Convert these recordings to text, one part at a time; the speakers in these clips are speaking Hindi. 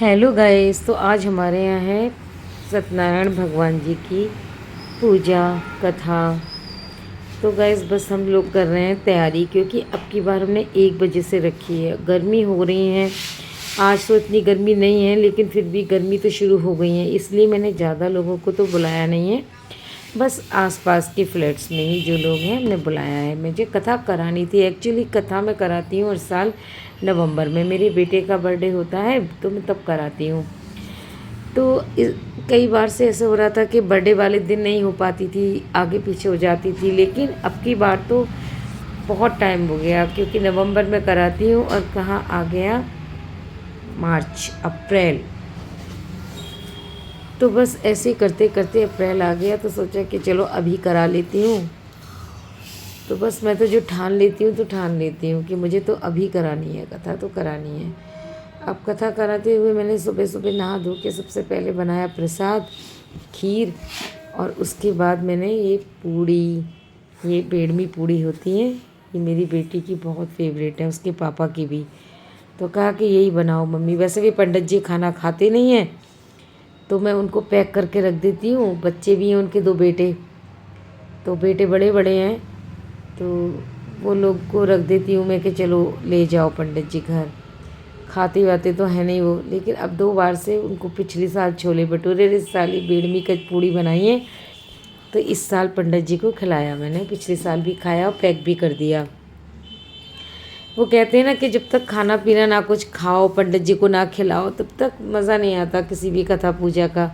हेलो गाइस, तो आज हमारे यहाँ है सत्यनारायण भगवान जी की पूजा कथा। तो गाइस बस हम लोग कर रहे हैं तैयारी, क्योंकि अब की बार हमने 1 बजे से रखी है। गर्मी हो रही है, आज तो इतनी गर्मी नहीं है, लेकिन फिर भी गर्मी तो शुरू हो गई है, इसलिए मैंने ज़्यादा लोगों को तो बुलाया नहीं है। बस आसपास के फ्लैट्स में ही जो लोग हैं हमने बुलाया है। मुझे कथा करानी थी, एक्चुअली कथा मैं कराती हूँ हर साल नवंबर में। मेरे बेटे का बर्थडे होता है तो मैं तब कराती हूँ। तो कई बार से ऐसा हो रहा था कि बर्थडे वाले दिन नहीं हो पाती थी, आगे पीछे हो जाती थी, लेकिन अब की बार तो बहुत टाइम हो गया, क्योंकि नवंबर में कराती हूँ और कहाँ आ गया मार्च अप्रैल। तो बस ऐसे ही करते करते अप्रैल आ गया, तो सोचा कि चलो अभी करा लेती हूँ। तो बस मैं तो जो ठान लेती हूँ तो ठान लेती हूँ कि मुझे तो अभी करानी है, कथा तो करानी है। अब कथा कराते हुए मैंने सुबह सुबह नहा धो के सबसे पहले बनाया प्रसाद, खीर, और उसके बाद मैंने ये पूड़ी, ये बेडमी पूड़ी होती है, ये मेरी बेटी की बहुत फेवरेट है, उसके पापा की भी। तो कहा कि यही बनाओ मम्मी। वैसे भी पंडित जी खाना खाते नहीं हैं, तो मैं उनको पैक करके रख देती हूँ। बच्चे भी हैं उनके 2 बेटे, तो बेटे बड़े बड़े हैं, तो वो लोग को रख देती हूँ मैं कि चलो ले जाओ पंडित जी घर। खाते वाते तो है नहीं वो, लेकिन अब 2 बार से उनको पिछले साल छोले भटूरे, इस साल ही बेडमी की पूड़ी बनाई है, तो इस साल पंडित जी को खिलाया मैंने। पिछले साल भी खाया और पैक भी कर दिया। वो कहते हैं ना कि जब तक खाना पीना ना कुछ खाओ, पंडित जी को ना खिलाओ, तब तक मज़ा नहीं आता किसी भी कथा पूजा का।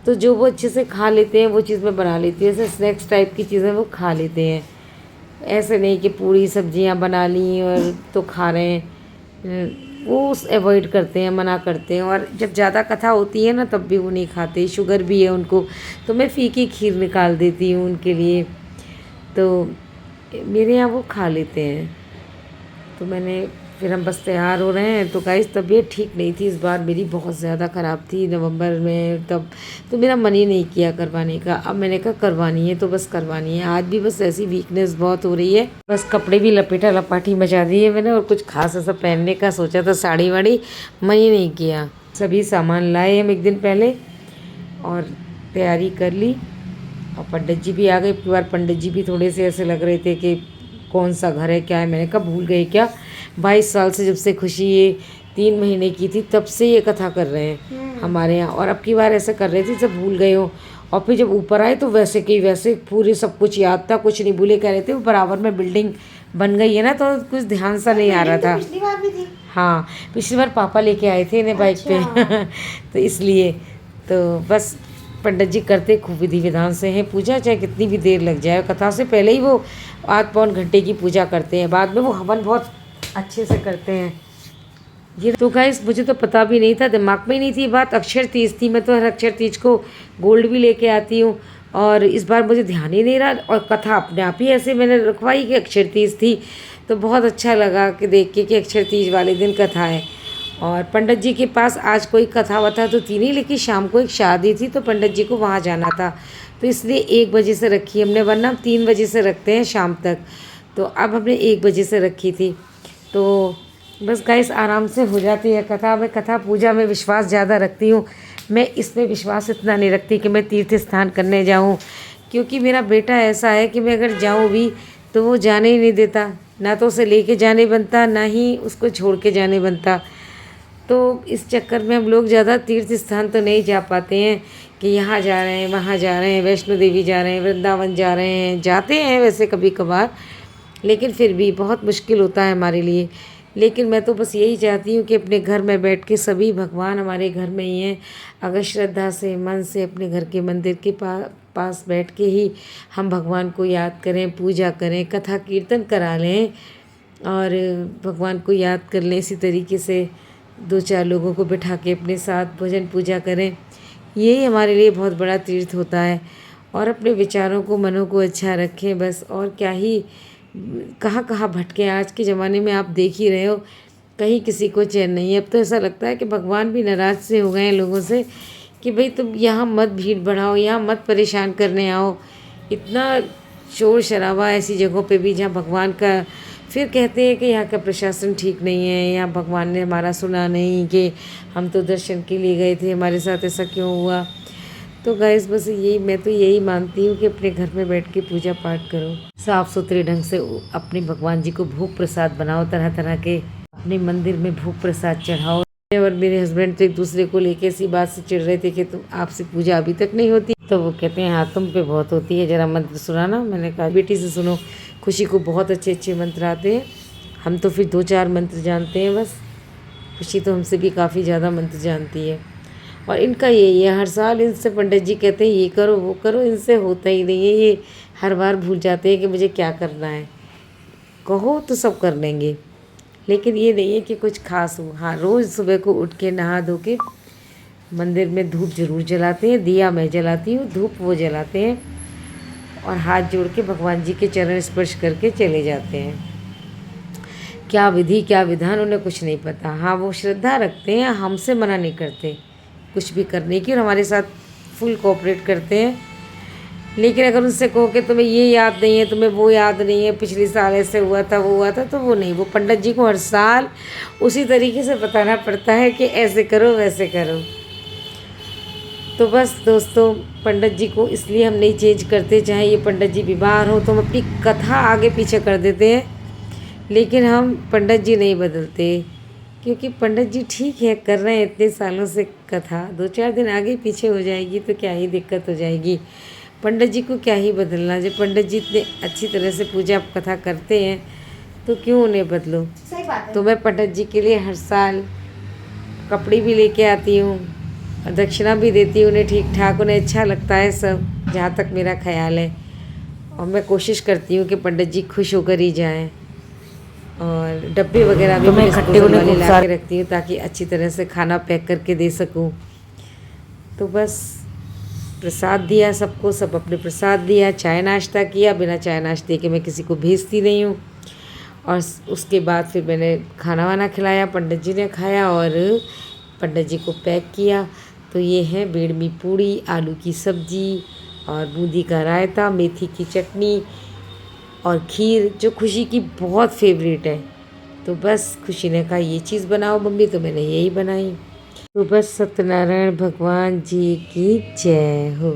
तो जो वो अच्छे से खा लेते हैं वो चीज़ मैं बना लेती हूँ। ऐसे स्नैक्स टाइप की चीज़ें वो खा लेते हैं, ऐसे नहीं कि पूरी सब्जियां बना ली और तो खा रहे हैं। वो अवॉइड करते हैं, मना करते हैं। और जब ज़्यादा कथा होती है ना तब भी वो नहीं खाते, शुगर भी है उनको, तो मैं फीकी खीर निकाल देती हूँ उनके लिए। तो मेरे यहाँ वो खा लेते हैं। तो मैंने फिर हम बस तैयार हो रहे हैं। तो गाइस तबीयत ठीक नहीं थी इस बार मेरी, बहुत ज़्यादा ख़राब थी नवंबर में तब, तो मेरा मन ही नहीं किया करवाने का। अब मैंने कहा करवानी है तो बस करवानी है। आज भी बस ऐसी वीकनेस बहुत हो रही है, बस कपड़े भी लपेटा लपाटी मचा दी है मैंने, और कुछ खास ऐसा पहनने का सोचा था साड़ी वाड़ी, मन ही नहीं किया। सभी सामान लाए हम एक दिन पहले और तैयारी कर ली। और पंडित जी भी आ गए। एक बार पंडित जी भी थोड़े से ऐसे लग रहे थे कि कौन सा घर है क्या है। मैंने कहा भूल गए क्या, 22 साल से जब से खुशी ये 3 महीने की थी तब से ये कथा कर रहे हैं हमारे यहाँ, और अब की बार ऐसे कर रहे थे सब भूल गए हो। और फिर जब ऊपर आए तो वैसे कि वैसे पूरे सब कुछ याद था, कुछ नहीं भूले। कह रहे थे वो बराबर में बिल्डिंग बन गई है ना, तो कुछ ध्यान सा नहीं आ रहा था। पिछली बार भी थी। हाँ, पिछली बार पापा लेके आए थे इन्हें बाइक पे तो इसलिए। तो बस पंडित जी करते खूब विधि विधान से हैं पूजा, चाहे कितनी भी देर लग जाए। कथा से पहले ही वो आध पौन घंटे की पूजा करते हैं, बाद में वो हवन बहुत अच्छे से करते हैं। ये तो गाइस मुझे तो पता भी नहीं था, दिमाग में ही नहीं थी बात। अक्षर तीज थी, मैं तो हर अक्षर तीज को गोल्ड भी लेके आती हूँ, और इस बार मुझे ध्यान ही नहीं रहा। और कथा अपने आप ही ऐसे मैंने रखवाई कि अक्षर तीज थी, तो बहुत अच्छा लगा कि देख के कि अक्षर तीज वाले दिन कथा है। और पंडित जी के पास आज कोई कथा वथा तो थी नहीं, लेकिन शाम को एक शादी थी तो पंडित जी को वहाँ जाना था, तो इसलिए 1 बजे से रखी हमने, वरना हम 3 बजे से रखते हैं शाम तक। तो अब हमने 1 बजे से रखी थी। तो बस गाइस आराम से हो जाती है कथा। मैं कथा पूजा में विश्वास ज़्यादा रखती हूँ, मैं इसमें विश्वास इतना नहीं रखती कि मैं तीर्थ स्थान करने जाऊँ, क्योंकि मेरा बेटा ऐसा है कि मैं अगर जाऊँ भी तो वो जाने ही नहीं देता। ना तो उसे लेके जाने बनता, ना ही उसको छोड़ के जाने बनता। तो इस चक्कर में हम लोग ज़्यादा तीर्थ स्थान तो नहीं जा पाते हैं कि यहाँ जा रहे हैं वहाँ जा रहे हैं, वैष्णो देवी जा रहे हैं, वृंदावन जा रहे हैं। जाते हैं वैसे कभी कभार, लेकिन फिर भी बहुत मुश्किल होता है हमारे लिए। लेकिन मैं तो बस यही चाहती हूँ कि अपने घर में बैठ के, सभी भगवान हमारे घर में ही हैं, अगर श्रद्धा से मन से अपने घर के मंदिर के पास बैठ के ही हम भगवान को याद करें, पूजा करें, कथा कीर्तन करा लें और भगवान को याद कर लें। इसी तरीके से 2-4 लोगों को बिठा के अपने साथ भजन पूजा करें, यही हमारे लिए बहुत बड़ा तीर्थ होता है। और अपने विचारों को, मनों को अच्छा रखें बस। और क्या ही कहाँ कहाँ भटके। आज के ज़माने में आप देख ही रहे हो, कहीं किसी को चैन नहीं है। अब तो ऐसा लगता है कि भगवान भी नाराज़ से हो गए हैं लोगों से कि भाई तुम यहाँ मत भीड़ बढ़ाओ, यहाँ मत परेशान करने आओ। इतना शोर शराबा ऐसी जगहों पे भी जहाँ भगवान का फिर कहते हैं कि यहाँ का प्रशासन ठीक नहीं है, यहाँ भगवान ने हमारा सुना नहीं, कि हम तो दर्शन के लिए गए थे, हमारे साथ ऐसा क्यों हुआ। तो गाइस बस यही, मैं तो यही मानती हूँ कि अपने घर में बैठ के पूजा पाठ करो, साफ़ सुथरे ढंग से अपने भगवान जी को भोग प्रसाद बनाओ, तरह तरह के अपने मंदिर में भोग प्रसाद चढ़ाओ। और मेरे हस्बैंड तो एक दूसरे को लेके इसी बात से चिढ़ रहे थे कि तुम आपसे पूजा अभी तक नहीं होती। तो वो कहते हैं हाँ तुम पे बहुत होती है, ज़रा मंत्र सुनाना। मैंने कहा बेटी से सुनो, खुशी को बहुत अच्छे अच्छे मंत्र आते हैं, हम तो फिर 2-4 मंत्र जानते हैं बस, खुशी तो हमसे भी काफ़ी ज़्यादा मंत्र जानती है। और इनका यही है, हर साल इनसे पंडित जी कहते हैं ये करो वो करो, इनसे होता ही नहीं है। ये हर बार भूल जाते हैं कि मुझे क्या करना है, कहो तो सब कर लेंगे, लेकिन ये नहीं है कि कुछ खास हो। हाँ, रोज़ सुबह को उठ के नहा धो के मंदिर में धूप जरूर जलाते हैं, दिया मैं जलाती हूँ, धूप वो जलाते हैं, और हाथ जोड़ के भगवान जी के चरण स्पर्श करके चले जाते हैं। क्या विधि क्या विधान उन्हें कुछ नहीं पता। हाँ, वो श्रद्धा रखते हैं, हमसे मना नहीं करते कुछ भी करने की, और हमारे साथ फुल कोऑपरेट करते हैं। लेकिन अगर उनसे कहो कि तुम्हें ये याद नहीं है, तुम्हें वो याद नहीं है, पिछले साल ऐसे हुआ था वो हुआ था, तो वो नहीं, वो पंडित जी को हर साल उसी तरीके से बताना पड़ता है कि ऐसे करो वैसे करो। तो बस दोस्तों, पंडित जी को इसलिए हम नहीं चेंज करते, चाहे ये पंडित जी बीमार हो तो हम अपनी कथा आगे पीछे कर देते हैं, लेकिन हम पंडित जी नहीं बदलते, क्योंकि पंडित जी ठीक है कर रहे हैं इतने सालों से कथा, 2-4 दिन आगे पीछे हो जाएगी तो क्या ही दिक्कत हो जाएगी। पंडित जी को क्या ही बदलना, जब पंडित जी इतने अच्छी तरह से पूजा कथा करते हैं तो क्यों उन्हें बदलो। सही बात है। तो मैं पंडित जी के लिए हर साल कपड़े भी लेके आती हूँ और दक्षिणा भी देती हूँ उन्हें ठीक ठाक, उन्हें अच्छा लगता है सब, जहाँ तक मेरा ख्याल है। और मैं कोशिश करती हूँ कि पंडित जी खुश होकर ही जाएँ। और डब्बे वगैरह भी मैं इकट्ठे वाले ला के रखती हूँ ताकि अच्छी तरह से खाना पैक करके दे सकूँ। तो बस प्रसाद दिया सबको, सब अपने प्रसाद दिया, चाय नाश्ता किया, बिना चाय नाश्ते के मैं किसी को भेजती नहीं हूँ। और उसके बाद फिर मैंने खाना वाना खिलाया, पंडित जी ने खाया और पंडित जी को पैक किया। तो ये है बेड़मी पूड़ी, आलू की सब्जी और बूंदी का रायता, मेथी की चटनी और खीर, जो खुशी की बहुत फेवरेट है। तो बस खुशी ने कहा ये चीज़ बनाओ मम्मी, तो मैंने यही बनाई। तो बस सत्यनारायण भगवान जी की जय हो।